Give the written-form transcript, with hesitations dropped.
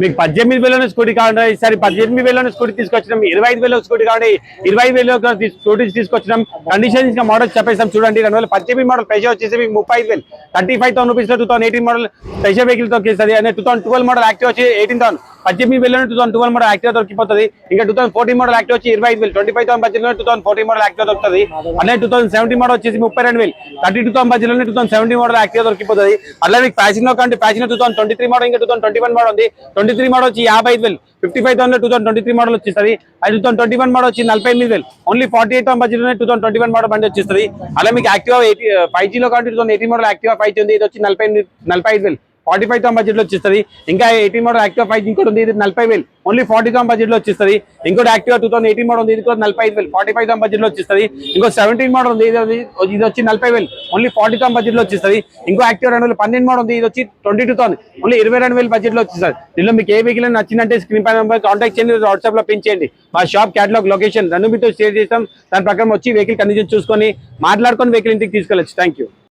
మీకు 18,000 స్కూటీ కావాలంటే ఈసారి 18,000 స్కూటీ తీసుకొచ్చినాం. 25,000 స్కూటీ కావాలి, 25,000 స్కూటీస్ తీసుకొచ్చినాం. కండిషన్ ఇంకా మోడల్స్ చెప్పేసాం చూడండి. 2018 మోడల్ ప్రెషర్ వచ్చేసి మీకు 35,000, 35,000 రూపీస్ లో 2018 మోడల్ ప్రెషర్ వెహికల్ తో వచ్చేస్తుంది. అనే 2012 మోడల్ యాక్టివ్ వచ్చి 18,000, 18,000 2012 మోడల్ యాక్టివ్ దొరికిపోతుంది. ఇంకా 2014 మోడల్ యాక్టివ్ వచ్చి 25,000, 25,000 బడ్జెట్ లో 2014 మోడల్ యాక్టివ్ దొరుకుతుంది. అలాగే 2017 మోడల్ వచ్చేసి 32,000, 32,000 బడ్జెట్ లో 2017 మోడల్ యాక్టివ్ దొరికిపోతుంది. అలాగే మీకు ప్యాసింగ్ లో కంటే ప్యాసింగ్ 2023 మోడల్, ఇంకా 2021 మోడల్ ఉంది. 23 మోడల్ వచ్చి 55,000, 55,000 2023 మోడల్ వచ్చేస్తుంది. అది 2021 మోడల్ వచ్చి 48,000, ఓన్లీ 48,000 బడ్జెట్ లో 2021 మోడల్ బండి వచ్చేస్తుంది. అలా మీకు యాక్టివ్ 5G లో కంటే 2018 మోడల్ యాక్టివ్ 5G ఉంది. ఇది వచ్చి 45,000, 45,000 బడ్జెట్ లో వచ్చేస్తుంది. ఇంకా 18 మోడల్ యాక్టివ్ 5G ఇంకోటి ఉంది, ఇది 40,000, ఓన్లీ 40,000 బడ్జెట్ లో వచ్చేస్తుంది. ఇంకోటి యాక్టివ్ 2018 మోడల్ ఉంది, ఇది కూడా 45,000, 45,000 బడ్జెట్ లో వచ్చేస్తుంది. ఇంకో 17 మోడల్ ఉంది, ఇది వచ్చి 40,000, ఓన్లీ 40,000 బడ్జెట్ లో వచ్చేస్తుంది. ఇంకో యాక్టివ్ 2012 మోడల్ ఉంది, ఇది వచ్చి 22,000, ఓన్లీ 22,000 బడ్జెట్ లో వచ్చేస్తుంది. దీనిలో మీకు ఏ వెహికల్ నచ్చిందంటే స్క్రీన్ పై నెంబర్ కాంటాక్ట్ చేయండి, వాట్సాప్ లో పిన్ చేయండి. మా షాప్ క్యాటలాగ్ లొకేషన్ రెండు మీతో షేర్ చేస్తాం. దాని ప్రకారం వచ్చి వెహికల్ కండిషన్ చూసుకొని మాట్లాడుకొని వెహికల్ ఇంటికి తీసుకెళ్ళచ్చు. Thank you.